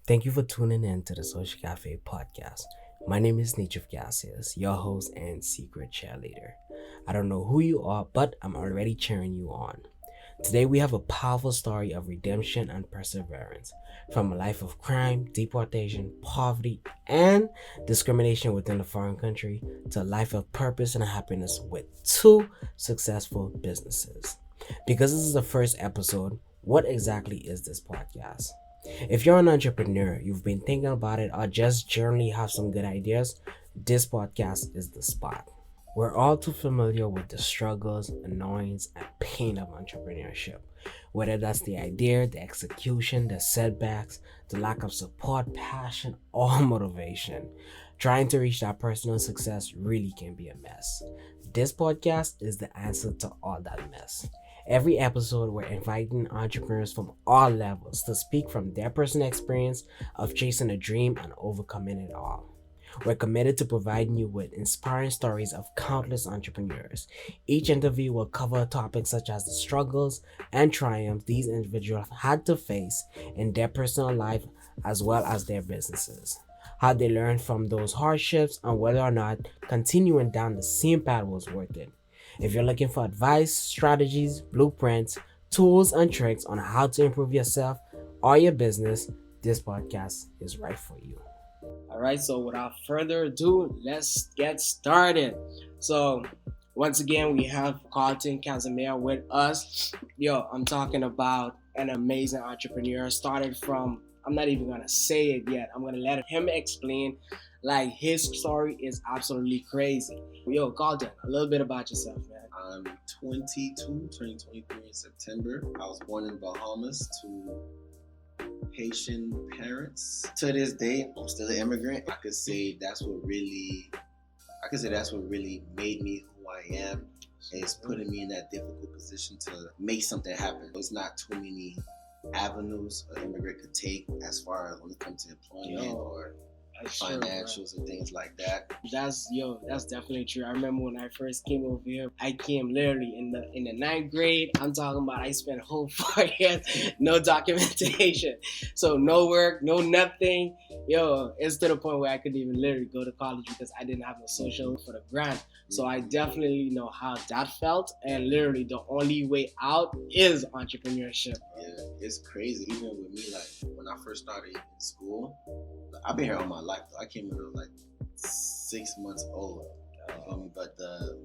Thank you for tuning in to the Social Cafe podcast. My name is Nichif Gassias, your host and secret cheerleader. I don't know who you are, but I'm already cheering you on. Today we have a powerful story of redemption and perseverance. From a life of crime, deportation, poverty, and discrimination within a foreign country to a life of purpose and happiness with two successful businesses. Because this is the first episode, what exactly is this podcast? If you're an entrepreneur, you've been thinking about it, or just generally have some good ideas, this podcast is the spot. We're all too familiar with the struggles, annoyance, and pain of entrepreneurship. Whether that's the idea, the execution, the setbacks, the lack of support, passion, or motivation. Trying to reach that personal success really can be a mess. This podcast is the answer to all that mess. Every episode, we're inviting entrepreneurs from all levels to speak from their personal experience of chasing a dream and overcoming it all. We're committed to providing you with inspiring stories of countless entrepreneurs. Each interview will cover topics such as the struggles and triumphs these individuals had to face in their personal life as well as their businesses. How they learned from those hardships and whether or not continuing down the same path was worth it. If you're looking for advice, strategies, blueprints, tools, and tricks on how to improve yourself or your business, this podcast is right for you. All right, so without further ado, let's get started. So, once again, we have Carlton Casimir with us. I'm talking about an amazing entrepreneur. Started from, I'm not even gonna say it yet. I'm gonna let him explain. Like, his story is absolutely crazy. Carlton, a little bit about yourself, man. I'm 22, turning 23 in September. I was born in Bahamas to Haitian parents. To this day, I'm still an immigrant. I could say that's what really made me who I am. It's putting me in that difficult position to make something happen. There's not too many avenues an immigrant could take as far as when it comes to employment or financials and things like that. That's definitely true. I remember when I first came over here, I came literally in the ninth grade. I'm talking about I spent a whole 4 years, no documentation. So no work, no nothing. It's to the point where I couldn't even literally go to college because I didn't have no social for the grant. So I definitely know how that felt, and literally the only way out is entrepreneurship. Yeah, it's crazy. Even with me, like when I first started in school, I've been here all my life though. I came here like 6 months old. But the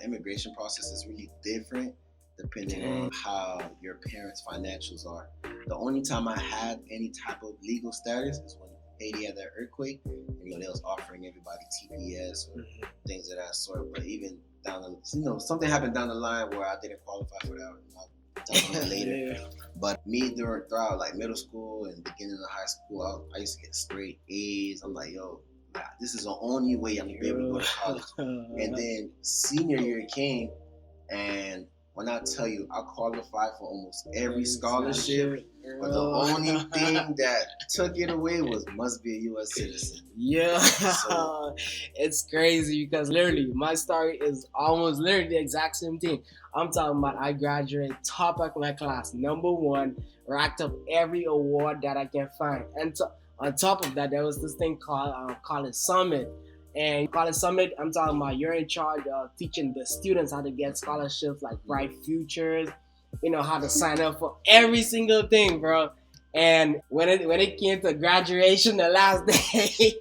immigration process is really different depending on how your parents' financials are. The only time I had any type of legal status is when Haiti had that earthquake, and they was offering everybody TPS or things of that sort. But even down the, something happened down the line where I didn't qualify for that. I'll tell you later. Yeah. But me throughout like middle school and beginning of high school, I used to get straight A's. I'm like, this is the only way I'm gonna be able to go to college. And then senior year came, and when I tell you, I qualified for almost every scholarship, but the only thing that took it away was must be a U.S. citizen. Yeah, so, it's crazy because literally my story is almost literally the exact same thing. I'm talking about I graduated top of my class, number one, racked up every award that I can find, and on top of that, there was this thing called College Summit. And College Summit, I'm talking about you're in charge of teaching the students how to get scholarships like Bright Futures, how to sign up for every single thing, bro. And when it came to graduation, the last day,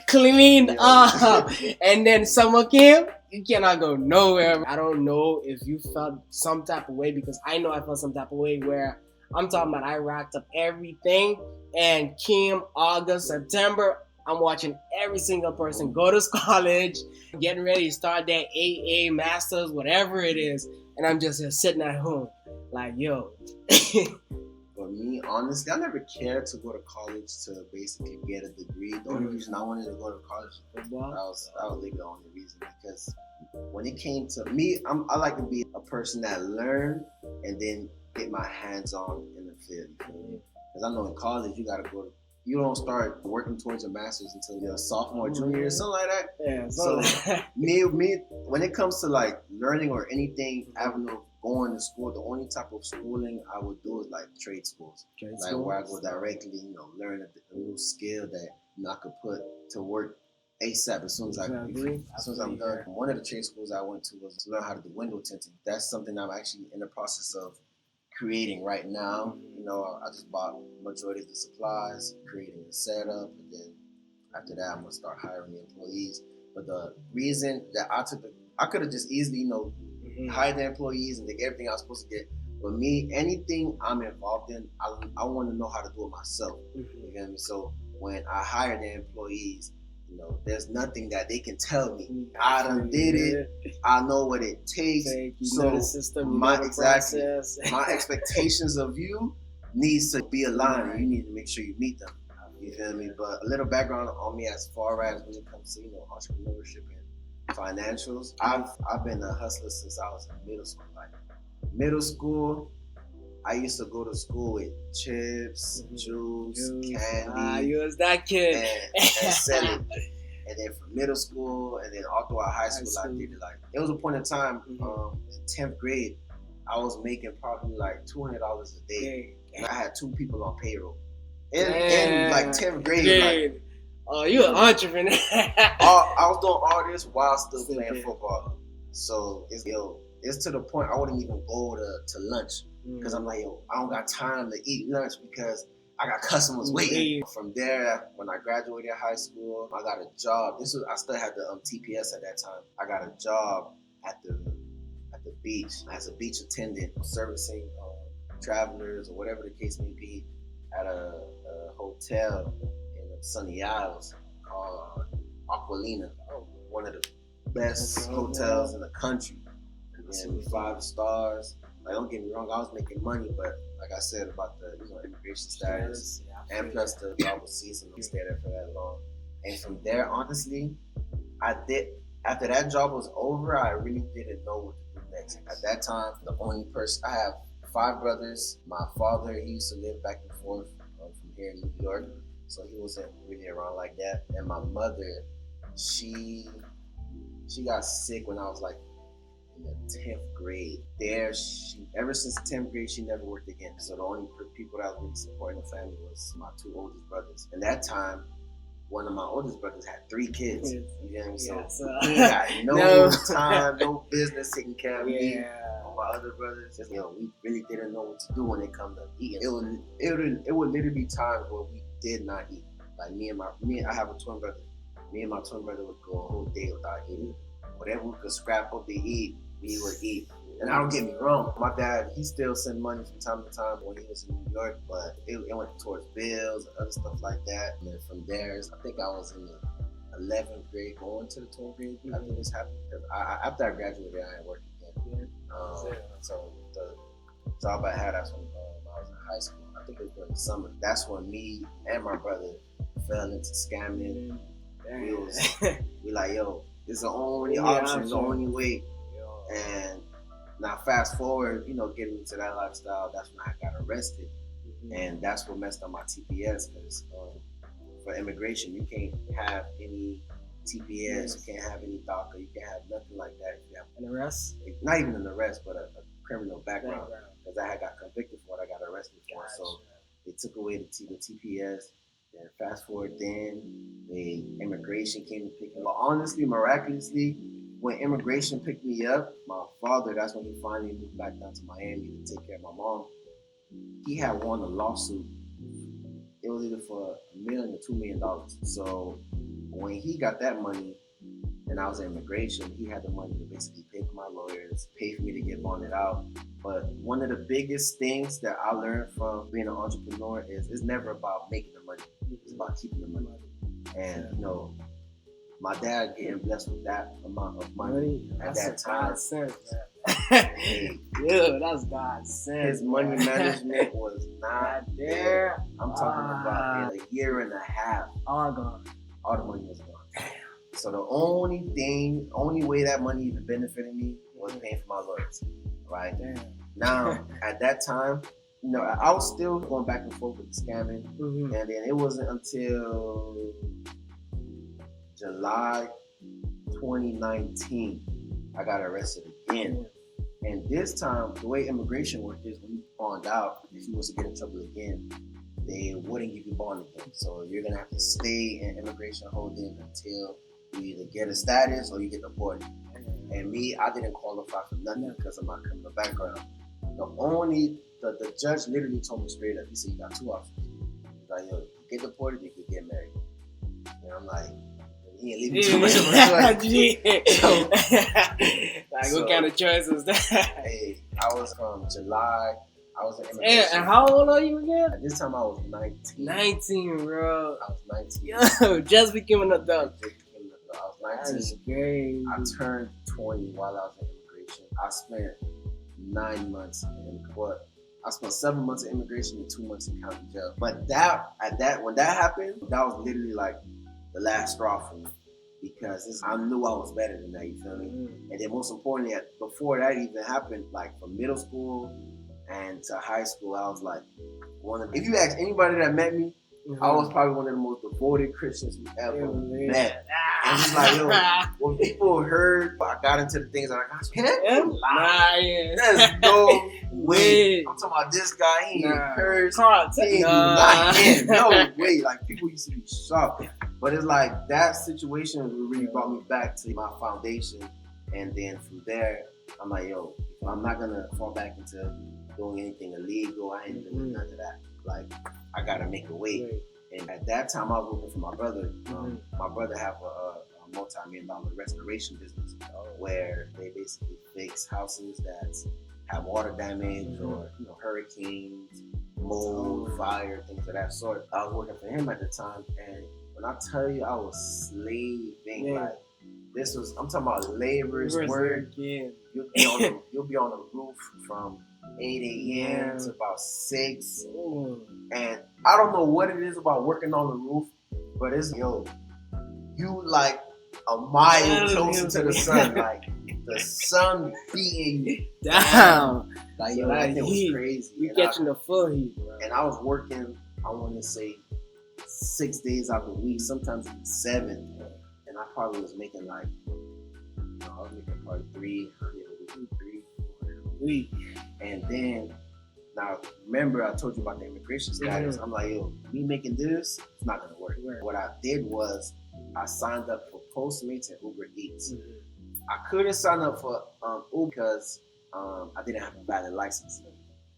cleaned up. And then summer came, you cannot go nowhere. I don't know if you felt some type of way, because I know I felt some type of way where I'm talking about I racked up everything, and came August, September, I'm watching every single person go to college, getting ready to start their AA, masters, whatever it is. And I'm just here sitting at home like, For me, honestly, I never cared to go to college to basically get a degree. The only reason I wanted to go to college was football. That was like the only reason, because when it came to me, I like to be a person that learned and then get my hands on in the field. Because I know in college you don't start working towards a master's until you're a sophomore, junior, something like that. Yeah. So me, when it comes to like learning or anything avenue of going to school, the only type of schooling I would do is like trade schools. Where I go directly, learn a new skill that I could put to work ASAP as soon as I'm done. One of the trade schools I went to was to learn how to do window tinting. That's something I'm actually in the process of creating right now. I just bought majority of the supplies, creating the setup, and then after that I'm gonna start hiring the employees. But the reason that I could have just easily, hired the employees and did everything I was supposed to get. But me, anything I'm involved in, I want to know how to do it myself. You get me? So when I hire the employees, there's nothing that they can tell me. I done did it. I know what it takes. So the system, my expectations of you needs to be aligned. Right. You need to make sure you meet them. You feel me? But a little background on me as far as when it comes to entrepreneurship and financials. I've been a hustler since I was in middle school. Middle school, I used to go to school with chips, juice, candy. You was that kid. And sell it. And then from middle school, and then all throughout high school, I did it. It was a point in time, in 10th grade, I was making probably like $200 a day. And I had 2 people on payroll. In 10th grade. You an entrepreneur. I was doing all this while still playing football. So it's to the point I wouldn't even go to lunch because I'm like, I don't got time to eat lunch because I got customers waiting. From there, when I graduated high school, I got a job. I still had the TPS at that time. I got a job at the beach as a beach attendant, servicing travelers or whatever the case may be at a hotel in the Sunny Isles called Aquilina, one of the best hotels in the country. And 5 stars. Don't get me wrong, I was making money, but like I said about the immigration status and plus the job was seasonal, stay there for that long. And from there, honestly, after that job was over, I really didn't know what to do next. At that time, the only person I have 5 brothers. My father, he used to live back and forth from here in New York, so he wasn't really around like that. And my mother, she got sick when I was like in the 10th grade. Ever since 10th grade, she never worked again. So the only people that was really supporting the family was my 2 oldest brothers. And that time, one of my oldest brothers had 3 kids. You know what I mean? So he got no time, no business taking care of me. Or my other brothers, we really didn't know what to do when it come to eating. It would literally be times where we did not eat. Like I have a twin brother. Me and my twin brother would go a whole day without eating. Whatever we could scrap up to eat, we would eat. And I don't get me wrong, my dad, he still sent money from time to time when he was in New York, but it went towards bills and other stuff like that. And then from there, I think I was in the 11th grade going to the 12th grade after this happened. Because after I graduated, I ain't working again. So the job I had, that's when I was in high school. I think it was during the summer. That's when me and my brother fell into scamming. We like, this is the only option, the only way. And now fast forward, getting into that lifestyle, that's when I got arrested. And that's what messed up my TPS because for immigration, you can't have any TPS, you can't have any DACA, you can't have nothing like that. If you have an arrest? Not even an arrest, but a criminal background because I had got convicted for what I got arrested for. So they took away the TPS. And fast forward then, the immigration came to pick me up. But honestly, miraculously, when immigration picked me up, my father, that's when he finally moved back down to Miami to take care of my mom. He had won a lawsuit. It was either for $1 million or $2 million. So when he got that money, and I was in immigration, he had the money to basically pay for my lawyers, pay for me to get bonded out. But one of the biggest things that I learned from being an entrepreneur is it's never about making the money. It's about keeping the money. And, my dad getting blessed with that amount of money at that time. God sent, man. Yeah, that's God sent. His money management was not there. I'm talking about in a year and a half. All gone. All the money was gone. So the only way that money even benefited me was paying for my lawyers, right? Damn. Now, at that time, I was still going back and forth with the scamming, and then it wasn't until July 2019 I got arrested again. And this time, the way immigration worked is when you bond out, if you was to get in trouble again, they wouldn't give you bond again. So you're gonna have to stay in immigration holding until you either get a status or you get deported. And me, I didn't qualify for nothing because of my criminal background. The judge literally told me straight up. He said, "You got two options. He's like, yo, you get deported, you could get married." And I'm like, he ain't leaving too much of a choice. What kind of choice is that? Hey, I was from July. I was in immigration. And how old are you again? At this time, I was 19. 19, bro. I was 19. Yo, just became an adult. I was 19. That's crazy. I turned 20 while I was in immigration. I spent 9 months I spent 7 months in immigration and 2 months in county jail. But when that happened, that was literally like the last straw for me, because I knew I was better than that. You feel me? And then most importantly, before that even happened, like from middle school and to high school, I was like if you ask anybody that met me, I was probably one of the most devoted Christians we ever met. And it's like, yo, when people heard I got into the things that I got, there's no way. I'm talking about this guy, he ain't cursed. No way. Like, people used to be shocked. But it's like that situation really brought me back to my foundation. And then from there, I'm like, yo, I'm not gonna fall back into doing anything illegal. I ain't doing none of that. Like, I gotta make a way. And at that time, I was working for my brother. My brother have a multi-million-dollar restoration business where they basically fix houses that have water damage or hurricanes, mold, fire, things of that sort. I was working for him at the time, and when I tell you I was slaving, like I'm talking about labor's work. You'll be on the roof from 8 a.m. to about 6. And I don't know what it is about working on the roof, but it's, you like a mile closer to the sun. Like, the sun beating you down. Like, that thing was crazy. You catching the full heat, bro. And I was working, I want to say, 6 days out of the week, sometimes even 7. And I probably was making like, I was making probably 300 a week. And then, now remember I told you about the immigration status. I'm like, yo, me making this, it's not gonna work. What I did was I signed up for Postmates and Uber Eats. I couldn't sign up for Uber because I didn't have a valid license.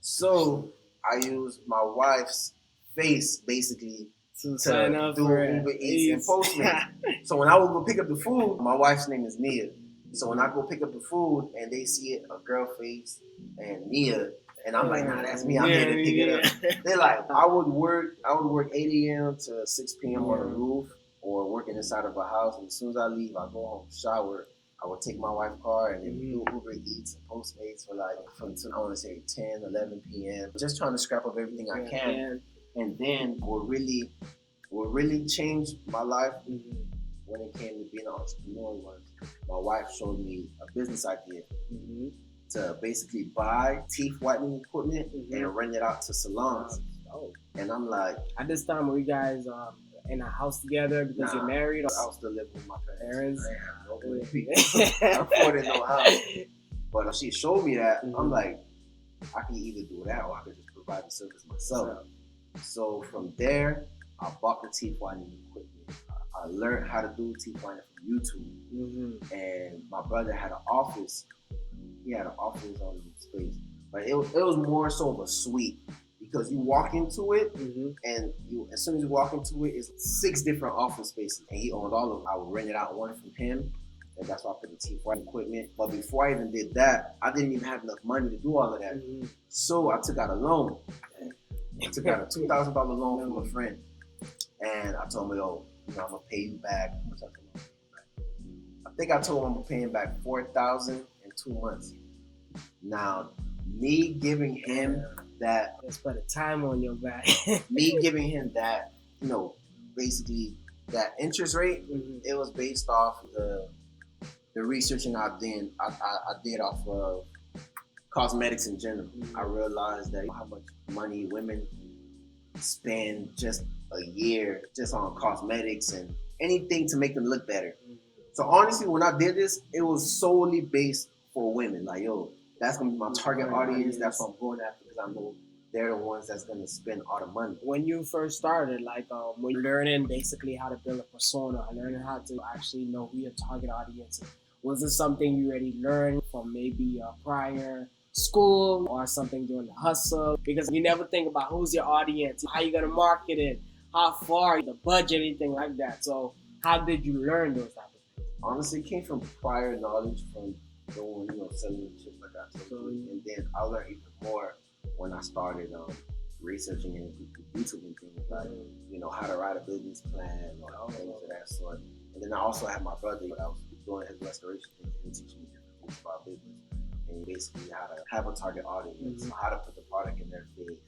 So I used my wife's face basically to sign up do for Uber Eats and Postmates. So when I would go pick up the food, my wife's name is Nia. So when I go pick up the food and they see it, a girl face and Nia, and I'm like, nah, that's me. I'm here to pick it up. They're like, I would work 8 a.m. to 6 p.m. on the roof or working inside of a house. And as soon as I leave, I go home, shower. I would take my wife's car and then do Uber Eats and Postmates for like from I want to say 10, 11 p.m. Just trying to scrap up everything I can. And then what really changed my life when it came to being an entrepreneur was my wife showed me a business idea to basically buy teeth whitening equipment and rent it out to salons. And I'm like, at this time, were you guys in a house together because you're married? Or? I was still living with my parents. I have afforded no house. But she showed me that, I'm like, I can either do that or I could just provide the service myself. So from there, I bought the teeth whitening equipment. I learned how to do teeth whitening from YouTube. And my brother had an office. He had an office on the space. But it was more so of a suite. Because you walk into it, and as soon as you walk into it, it's 6 different office spaces, and he owned all of them. I would rent it out one from him, and that's why I put the teeth whitening equipment. But before I even did that, I didn't even have enough money to do all of that. So I took out a loan. I took out a $2,000 loan from a friend, and I told him, yo, I'm gonna pay you back. I think I told him I'm gonna pay him back $4,000 in 2 months. Now, me giving him that, let's put a time on your back. me giving him that, basically that interest rate, it was based off the researching I did off of cosmetics in general. I realized that how much money women spend just a year just on cosmetics and anything to make them look better. So honestly, when I did this, it was solely based for women. Like, yo, that's gonna be my target audience. That's what I'm going after because I know they're the ones that's gonna spend all the money. When you first started, like when you're learning basically how to build a persona, learning how to actually know who your target audience is, was this something you already learned from maybe a prior school or something during the hustle? Because you never think about who's your audience, how you gonna market it, how far, the budget, anything like that. So how did you learn those type of things? Honestly, it came from prior knowledge from doing, selling chips like I told you. And then I learned even more when I started researching and YouTubing things like, how to write a business plan or things of that sort. And then I also had my brother that I was doing his restoration things and teaching me different things about business and basically how to have a target audience, how to put the product in their face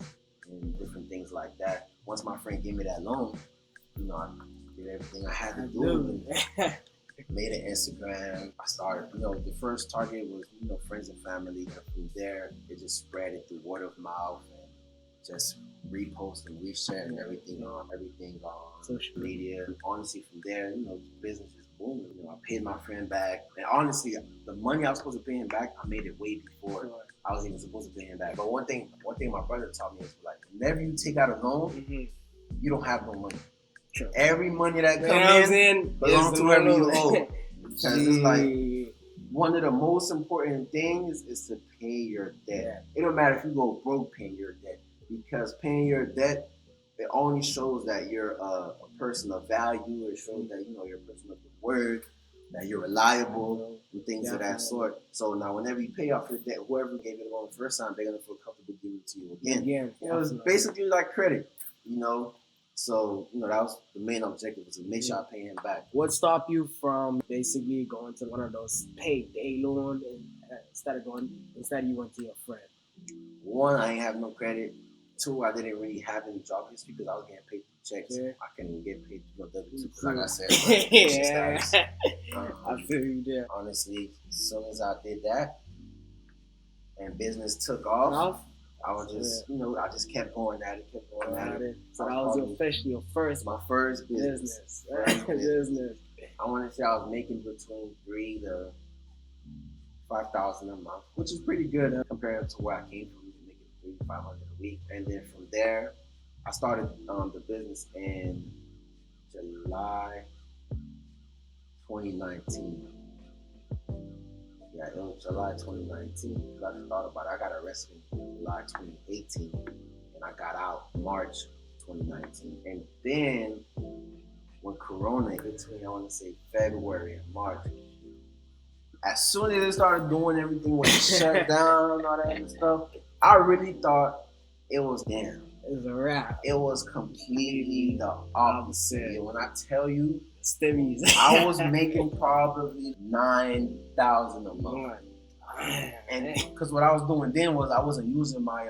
and different things like that. Once my friend gave me that loan, I did everything I had to do. Made an Instagram. I started, the first target was, friends and family. And from there, it just spread it through word of mouth and just repost and reshare and everything on social media. And honestly, from there, business is booming. I paid my friend back. And honestly, the money I was supposed to pay him back, I made it way before I was even supposed to pay him back. But one thing my brother taught me is like, whenever you take out a loan, you don't have no money. Sure. Every money that comes in belongs to whoever you owe. Because it's like one of the most important things is to pay your debt. It don't matter if you go broke paying your debt, because paying your debt, it only shows that you're a person of value. It shows that you're a person of your word, that you're reliable and things of that sort. So now whenever you pay off your debt, whoever gave you the loan the first time, they're gonna feel comfortable giving it to you again. It's basically like credit, So, that was the main objective, was to make sure I pay him back. What stopped you from basically going to one of those payday loans instead you went to your friend? One, I ain't have no credit. Two, I didn't really have any job history because I was getting paid checks. Yeah. I couldn't even get paid W-2 because, like I said, I feel you there. Honestly, as soon as I did that and business took off, I was just, I just kept going at it. So that was officially your first, my first business. business. I want to say I was making between $3,000 to $5,000 a month, which is pretty good compared to where I came from, making $300 to $500 a week. And then from there, I started the business in July 2019. Yeah, it was July 2019. I just thought about it. I got arrested in July 2018, and I got out March 2019. And then when Corona hit me, I want to say February and March. As soon as they started doing everything when it shut down and all that other stuff, I really thought it was damn. It was a wrap. It was completely the opposite. Yeah, when I tell you, stimmies. I was making probably $9,000 a month, and because what I was doing then was I wasn't using my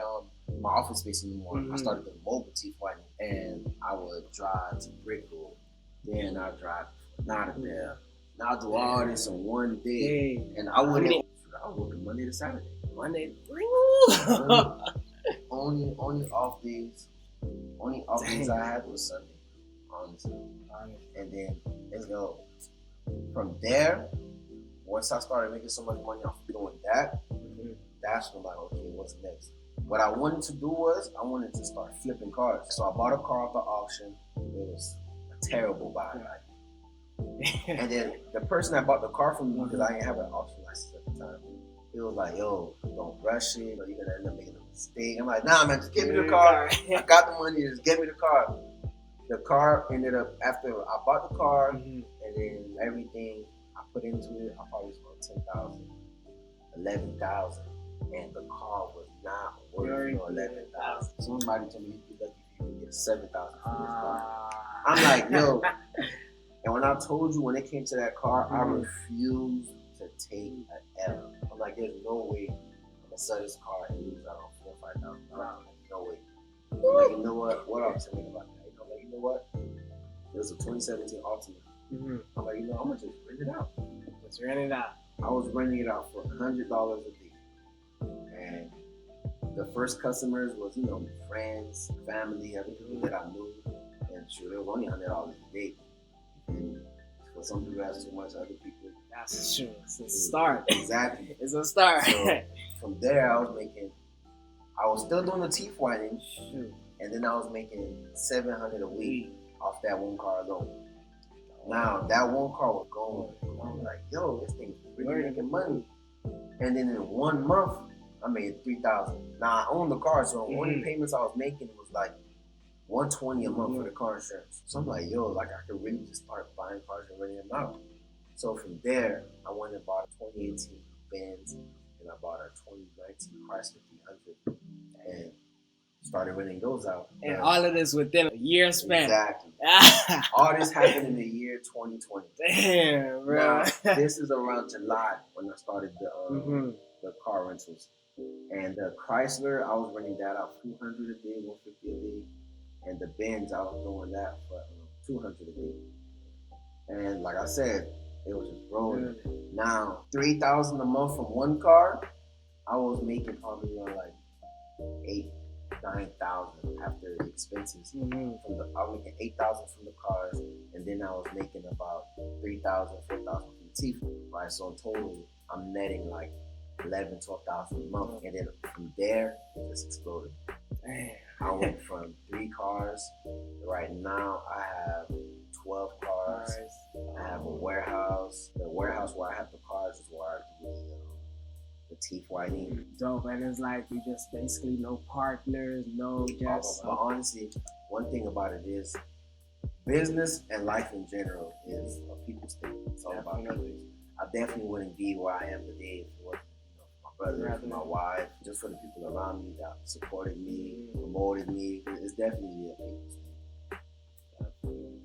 office space anymore. I started doing mobile T-Fighting, and I would drive to Brickell, then I drive out of there. Now I do all this in one day, and I was working Monday to Saturday. Only off days I had was Sunday, honestly. And then let's go. From there, once I started making so much money off doing that, that's when I'm like, okay, what's next? What I wanted to do was I wanted to start flipping cars. So I bought a car off the auction. It was a terrible buy. And then the person that bought the car from me, because I didn't have an auction license at the time, he was like, yo, don't rush it, or you're gonna end up making a mistake. I'm like, nah, man, just give me the car. I got the money, just give me the car. The car ended up, after I bought the car, and then everything I put into it, I probably spent $10,000, $11,000, and the car was not worth $11,000. Somebody told me you'd be lucky if you could get $7,000 for this car. I'm like, yo. And when I told you, when it came to that car, I refused to take an L. I'm like, there's no way I'm gonna sell this car and lose out on $4,000 or $5,000. No way. I'm like, you know what I'm saying about that? I'm like, you know what? It was a 2017 Altima. I'm like, I'm gonna just rent it out. Just rent it out. I was renting it out for $100 a day, and the first customers was friends, family, everything that I knew, and sure, it was only $100 a day. And But some people have too much. Other people. That's true. It's a start. Exactly. It's a start. So from there, I was still doing the teeth whitening, and then I was making $700 a week off that one car alone. Now that one car was going. I'm like, yo, this thing's really making money. And then in 1 month, I made $3,000. Now I own the car, so one of the payments I was making was like $120 a month for the car insurance. So I'm like, yo, like I could really just start buying cars and renting them out. So from there, I went and bought a 2018 Benz, and I bought a 2019 Chrysler 300, and started renting those out. And all of this within a year span. Exactly. All this happened in the year 2020. Damn, bro. Now, this is around July when I started the car rentals. And the Chrysler, I was renting that out $200 a day, $150 a day. And the Benz, I was doing that for $200 a day. And like I said, it was just growing. Now, $3,000 a month from one car, I was making probably around like $8,000-9,000 after the expenses. I was making $8,000 from the cars, and then I was making about $3,000-4,000 from the teeth. Right, so in total, I'm netting like $11,000-12,000 a month, and then from there, it just exploded. I went from 3 cars. Right now, I have 12 cars. I have a warehouse. The warehouse where I have the cars is where I do the teeth whitening. Dope, and it's like you just basically no partners, no just. But honestly, one thing about it is business and life in general is a people's thing. It's all about people. I definitely wouldn't be where I am today if it wasn't my brother, my wife, just for the people around me that supported me, promoted me. It's definitely a people's thing.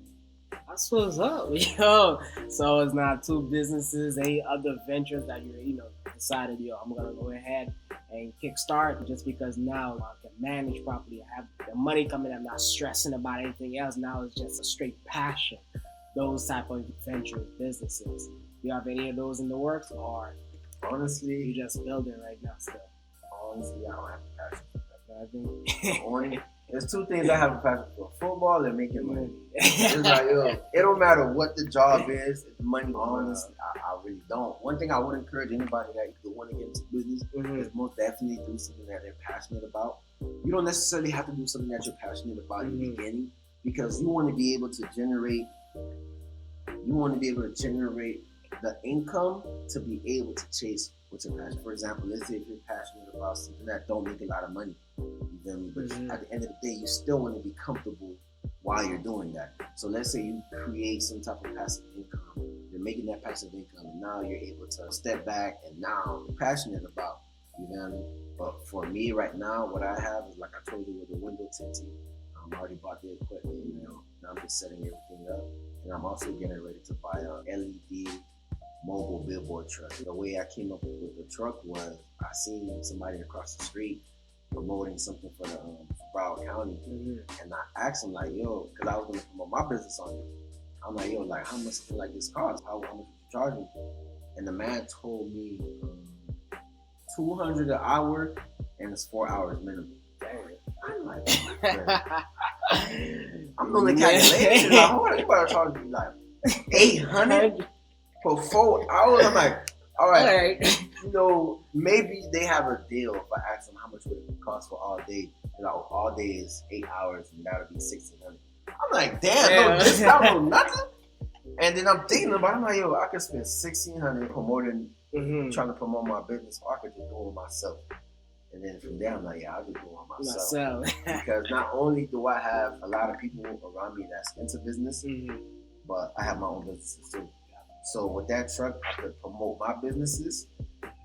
That's what's up, yo. So it's not 2 businesses, any other ventures that you decided, yo, I'm gonna go ahead and kickstart just because now I can manage properly. I have the money coming. I'm not stressing about anything else. Now it's just a straight passion. Those type of ventures, businesses. Do you have any of those in the works, or honestly, you just building right now still? Honestly, I don't have a passion for that. There's 2 things I have a passion for: football and making money. It's like, yo, it don't matter what the job is, if the money. Honestly, I really don't. One thing I would encourage anybody that want to get into business is most definitely do something that they're passionate about. You don't necessarily have to do something that you're passionate about in the beginning, because you want to be able to generate. You want to be able to generate the income to be able to chase what's your passion. For example, let's say if you're passionate about something that don't make a lot of money, you feel me? But at the end of the day, you still want to be comfortable while you're doing that. So let's say you create some type of passive income. You're making that passive income, and now you're able to step back and now you're passionate about. You know what I mean? But for me right now, what I have is, like I told you, with the window tinting. I already bought the equipment, now I'm just setting everything up. And I'm also getting ready to buy a LED mobile billboard truck. The way I came up with the truck was I seen somebody across the street promoting something for the Broward County, and I asked him like, yo, because I was going to promote my business on it. I'm like, yo, like how much something like this cost? How much would you charge me? And the man told me $200 an hour, and it's 4 hours minimum. I'm like, I'm doing the calculation. Like, hold on, you better charge me like $800 for 4 hours. I'm like, all right. Maybe they have a deal if I ask them how much would it cost for all day. All day is 8 hours, and that would be $1,600. I'm like, damn, no discount, no nothing. And then I'm thinking about it. I'm like, yo, I could spend $1,600 promoting, trying to promote my business, or I could just do it myself. And then from there, I'm like, yeah, I'll just do it myself. Because not only do I have a lot of people around me that's into business, but I have my own businesses too. So with that truck, I could promote my businesses.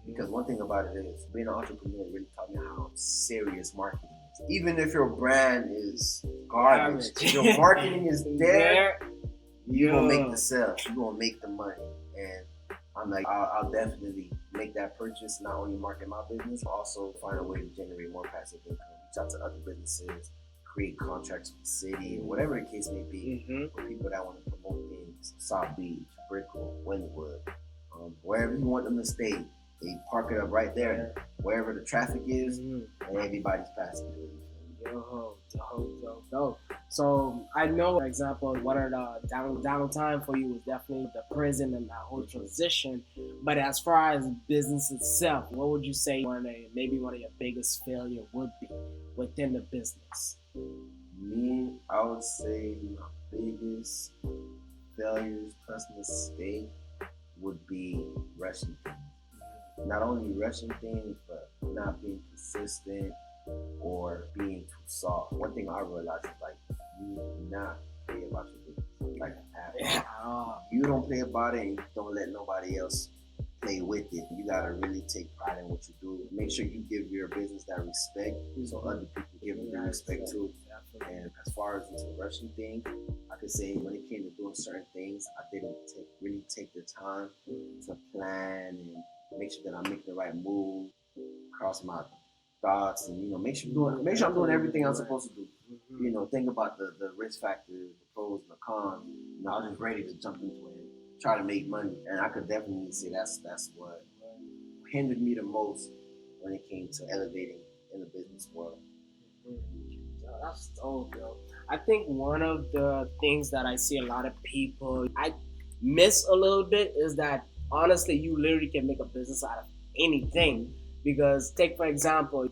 Because one thing about it is, being an entrepreneur really taught me how serious marketing is. Even if your brand is garbage, if your marketing is there, you're going to make the sales. You're going to make the money. And I'm like, I'll definitely make that purchase, not only market my business, but also find a way to generate more passive income, reach out to other businesses, create contracts with the city, or whatever the case may be, for people that want to promote things. South Beach, Brickell, Wynwood, wherever you want them to stay, they park it up right there, wherever the traffic is, and everybody's passing through. Yo. So I know, for example, one of the downtime for you was definitely the prison and that whole transition. But as far as business itself, what would you say maybe one of your biggest failure would be within the business? Me, I would say my biggest failures plus mistake would be rushing things. Not only rushing things, but not being consistent or being too soft. One thing I realized is like you do not play about your business. Like at all. You don't play about it and you don't let nobody else play with it. You gotta really take pride in what you do. Make sure you give your business that respect so other people give you that respect too. And as far as into rushing things, I could say when it came to doing certain things, I didn't really take the time to plan and make sure that I'm making the right move, cross my thoughts, and make sure I'm doing everything I'm supposed to do. Think about the risk factors, the pros, the cons. I was just ready to jump into it and try to make money, and I could definitely say that's what hindered me the most when it came to elevating in the business world. That's dope, yo. I think one of the things that I see a lot of people I miss a little bit is that honestly, you literally can make a business out of anything. Because take for example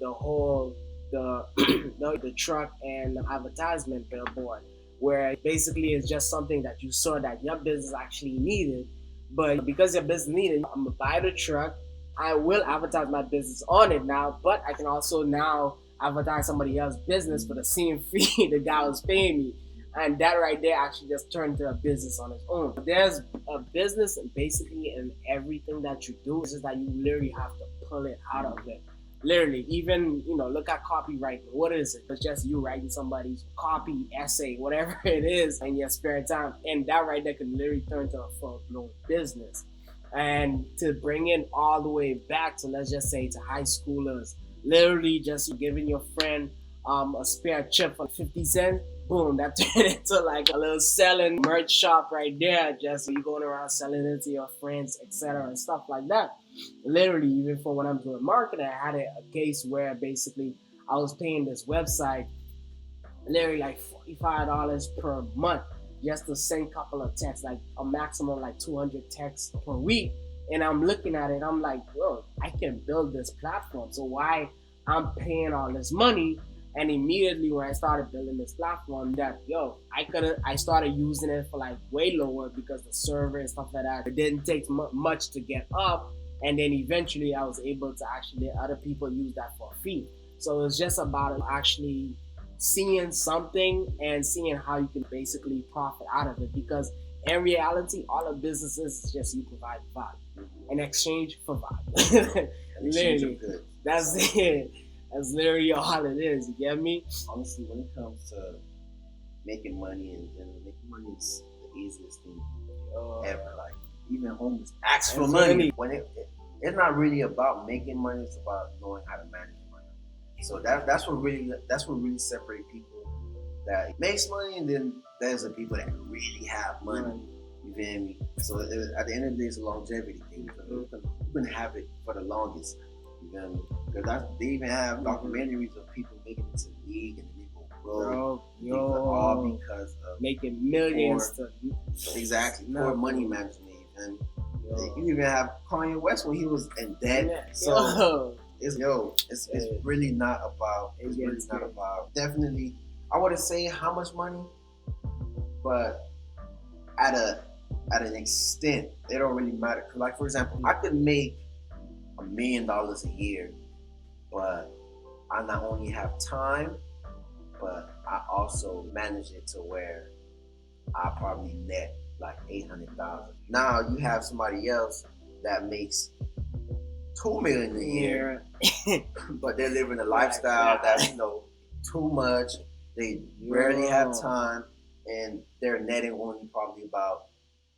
the truck and advertisement billboard, where basically it's just something that you saw that your business actually needed, but because your business needed, I'm gonna buy the truck. I will advertise my business on it now, but I can also now advertise somebody else's business for the same fee the guy was paying me. And that right there actually just turned into a business on its own. There's a business basically in everything that you do. It's just that you literally have to pull it out of it. Literally, even, look at copywriting. What is it? It's just you writing somebody's copy, essay, whatever it is in your spare time. And that right there can literally turn into a full-blown business. And to bring it all the way back to, let's just say, to high schoolers, literally just giving your friend a spare chip for 50 cents, boom, that turned into like a little selling merch shop right there. Just you going around selling it to your friends, etc. and stuff like that. Literally, even for when I'm doing marketing, I had a case where basically I was paying this website literally like $45 per month just to send a couple of texts, like a maximum like 200 texts per week. And I'm looking at it, I'm like, bro, I can build this platform. So why I'm paying all this money? And immediately when I started building this platform, I started using it for like way lower because the server and stuff like that, it didn't take much to get up. And then eventually I was able to actually let other people use that for a fee. So it's just about actually seeing something and seeing how you can basically profit out of it. Because in reality, all of businesses is just you provide value in exchange for value. Literally, that's it. That's literally all it is. You get me? Honestly, when it comes to making money and making money is the easiest thing ever. Like even homeless ask for money. When it's not really about making money, it's about knowing how to manage money. So that's what really separates people that makes money, and then there's the people that really have money. You feel me? So at the end of the day, it's a longevity thing. You can have it for the longest. You feel me? Because they even have documentaries of people making it to the league and they go broke. All because of making millions. Exactly. Poor money management. And you even have Kanye West when he was in debt. Yeah. So it's really not about. It's really not about. Definitely, I wouldn't say how much money, but at an extent, it don't really matter. Like for example, I could make $1 million a year, but I not only have time, but I also manage it to where I probably net like $800,000. Now you have somebody else that makes $2 million a year, but they're living a lifestyle that's too much. They rarely have time, and they're netting only probably about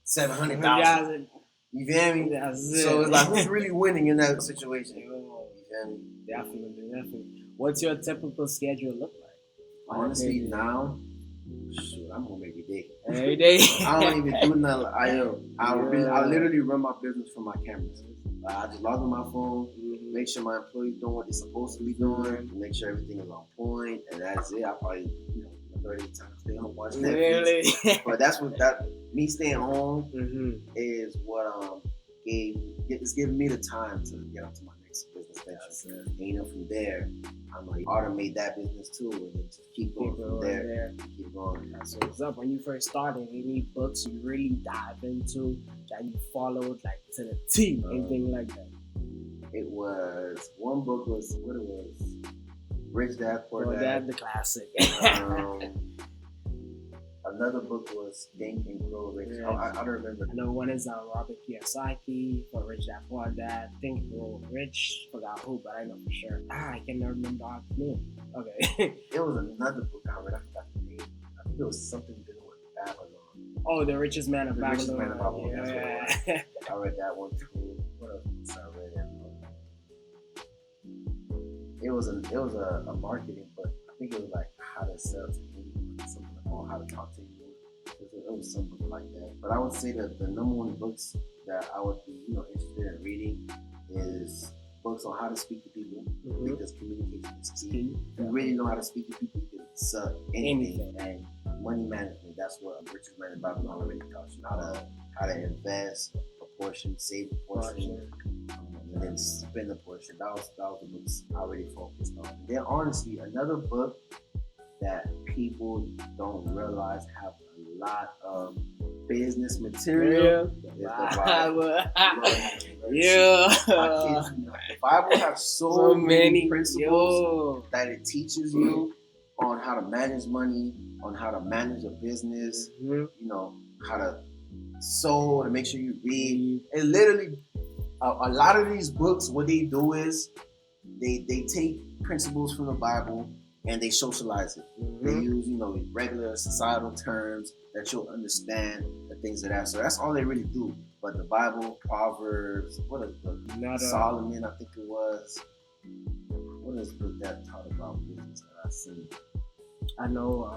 $700,000. You feel me? So it's like, who's really winning in that situation? You feel me? Definitely. What's your typical schedule look like? Honestly, now, I'm home every day. Every day? I don't even do nothing. I literally run my business from my cameras. I just log on my phone, make sure my employees doing what they're supposed to be doing, make sure everything is on point, and that's it. I probably, majority of the time stay home watch Netflix. Really? But that's what me staying home is what it's giving me the time to get onto my next business venture. And from there, I'm like automate that business too, and then just keep going from there. Keep going. That's what's up. When you first started, any books you really dive into that you followed like to the T, anything like that? It was one book was what it was, Rich Dad Poor Dad. The classic. Another book was Think and Grow Rich. Yeah. I don't remember. I know one is Robert Kiyosaki for Rich Dad Poor Dad. Think and Grow Rich. Forgot who, but I know for sure. I can't remember the name. Okay. It was another book I read. I forgot the name. I think it was something to do with Babylon. Oh, The Richest Man of Babylon. Richest Man of Babylon. Yeah. That's what it was. I read that one too. What else I read? It was a marketing book. I think it was like how to sell to anyone, something or how to talk to anyone. It was something like that. But I would say that the number one books that I would be interested in reading is books on how to speak to people, because communication is key. If you really know how to speak to people, you can sell anything. And money management, that's what Richest Man in Babylon already taught you. How to invest a portion, save a portion, and then spend a portion. That was the books I really focused on. And then honestly, another book that people don't realize have a lot of business material is the Bible. The Bible has so many principles that it teaches you on how to manage money, on how to manage a business, how to sow, to make sure you read. And literally, a lot of these books, what they do is they take principles from the Bible and they socialize it. They use, regular societal terms that you'll understand, the things of that. So that's all they really do. But the Bible, Proverbs, what is the Solomon, I think it was. What is the book that taught about business that I've seen? I know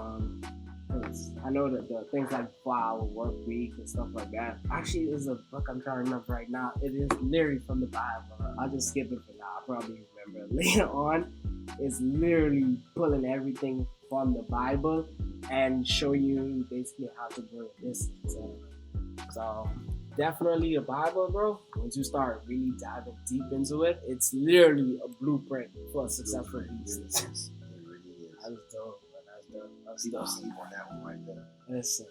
that the things like 4-hour work week and stuff like that. Actually, there's a book I'm trying to remember right now. It is literally from the Bible. I'll just skip it for now. I'll probably remember it later on. It's literally pulling everything from the Bible and show you basically how to grow a business. So definitely the Bible, bro. Once you start really diving deep into it, it's literally a blueprint for a successful business. It really is. That's dope. You don't sleep on that one right there. Listen.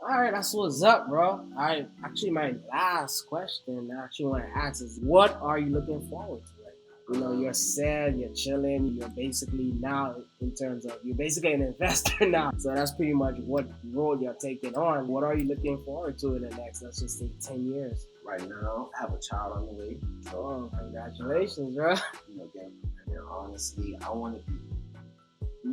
Alright, that's what's up, bro. Alright, actually my last question I actually want to ask is, what are you looking forward to right now? You're sad, you're chilling, you're basically now you're basically an investor now. So that's pretty much what role you're taking on. What are you looking forward to in the next, let's just say 10 years? Right now, I have a child on the way. So, congratulations, bro. And honestly, I want to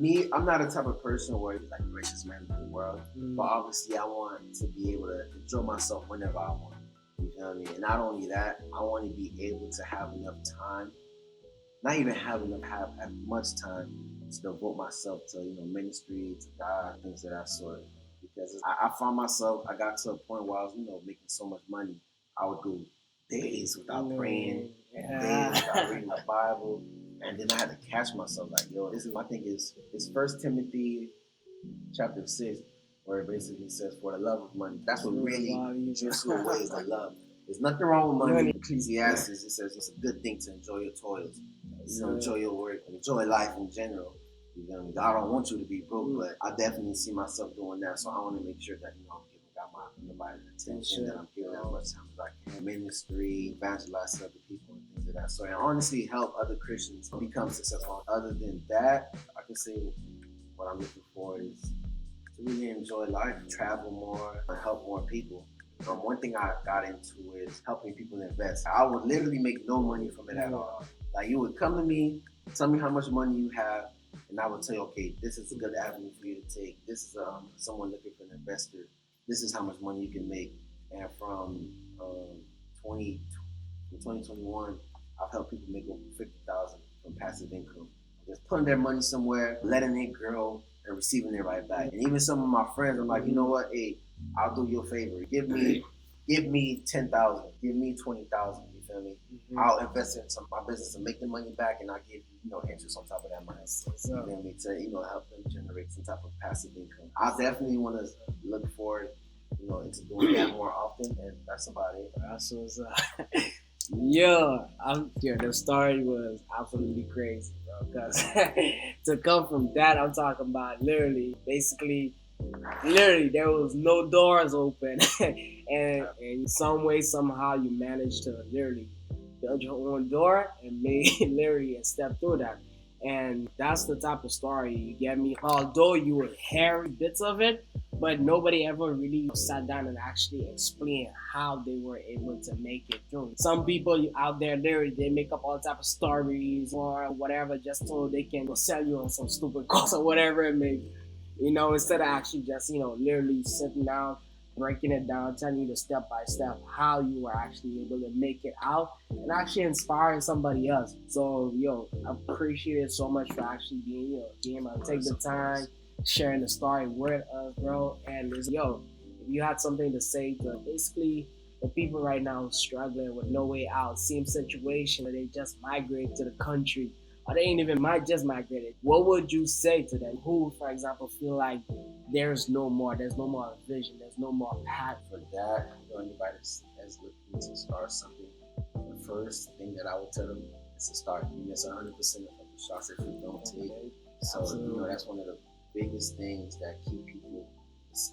be I'm not the type of person where he's like the richest man in the world, but obviously I want to be able to enjoy myself whenever I want. You feel what I mean? And not only that, I want to be able to have enough time, not even have as much time to devote myself to ministry, to God, things of that sort. Because I found myself, I got to a point where I was making so much money, I would go days without praying, days without reading the Bible. And then I had to catch myself like, I think it's 1 Timothy chapter 6, where it basically says, for the love of money. That's what really drifts you away is the love. There's nothing wrong with money. Ecclesiastes, it says it's a good thing to enjoy your toils. Enjoy your work, enjoy life in general. You know what I mean? God don't want you to be broke, but I definitely see myself doing that. So I want to make sure that I'm giving God my attention, that I'm giving as much time as I can. Ministry, evangelize to other people, and things of that sort. And honestly, help other Christians become successful. Other than that, I can say what I'm looking for is to really enjoy life, travel more, and help more people. One thing I got into is helping people invest. I would literally make no money from it at all. Like, you would come to me, tell me how much money you have, and I would tell you, okay, this is a good avenue for you to take. This is someone looking for an investor. This is how much money you can make. And from 2021, I've helped people make over $50,000 from passive income. Just putting their money somewhere, letting it grow, and receiving it right back. And even some of my friends, I'm like, you know what? Hey, I'll do you a favor. Give me 10,000. Give me 20,000. You feel me? Mm-hmm. I'll invest in some of my business and make the money back, and I'll give interest on top of that money. You feel me? To help them generate some type of passive income. I definitely want to look forward, into doing that more often, and that's about it. That's what's up. The story was absolutely crazy, bro. Because to come from that, I'm talking about literally, there was no doors open, and in some way, somehow, you managed to literally build your own door and made literally a step through that. And that's the type of story, you get me? Although you would hear bits of it, but nobody ever really sat down and actually explained how they were able to make it through. Some people out there, they make up all type of stories or whatever just so they can sell you on some stupid course or whatever it may be. Instead of actually just, literally sitting down, breaking it down, telling you the step by step how you were actually able to make it out and actually inspiring somebody else. So, I appreciate it so much for actually being able to take the time, sharing the story with us, bro. And if you had something to say to basically the people right now struggling with no way out, same situation, they just migrate to the country, or they ain't even just migrated, what would you say to them who, for example, feel like there's no more vision, there's no more path? For that, anybody that's looking to start something, the first thing that I would tell them is to start. You miss 100% of the shots if you don't take. So, that's one of the biggest things that keep people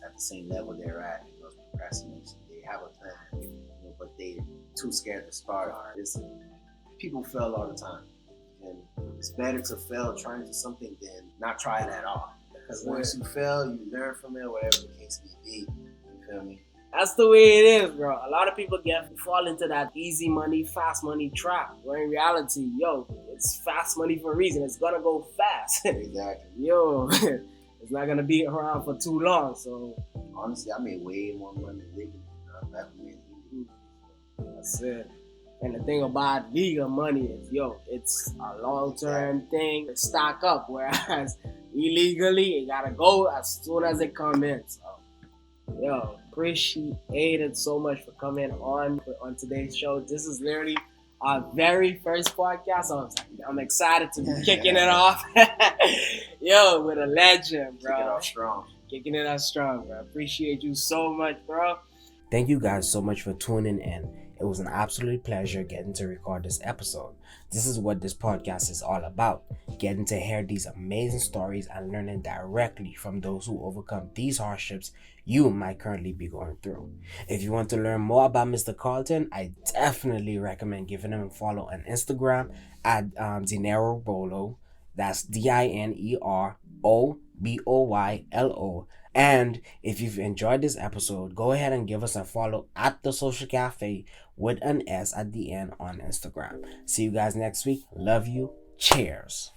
at the same level they're at. Procrastination. They have a plan, but they're too scared to start. People fail all the time. And it's better to fail trying to do something than not try it at all. Because once you fail, you learn from it, whatever the case may be. You feel me? That's the way it is, bro. A lot of people fall into that easy money, fast money trap. Where in reality, it's fast money for a reason. It's gonna go fast. Exactly. It's not gonna be around for too long. So honestly, I made way more money legally than I've ever made. That's it. And the thing about legal money is, it's a long-term thing to stock up, whereas illegally, it gotta go as soon as it comes in. So, appreciate it so much for coming on today's show. This is literally our very first podcast, so I'm excited to be kicking it off. With a legend, bro. Kicking it off strong, bro. Appreciate you so much, bro. Thank you guys so much for tuning in. It was an absolute pleasure getting to record this episode. This is what this podcast is all about. Getting to hear these amazing stories and learning directly from those who overcome these hardships you might currently be going through. If you want to learn more about Mr. Carlton, I definitely recommend giving him a follow on Instagram at Dinero Bolo. That's DINEROBOYLO. And if you've enjoyed this episode, go ahead and give us a follow at The Social Cafe with an S at the end on Instagram. See you guys next week. Love you. Cheers.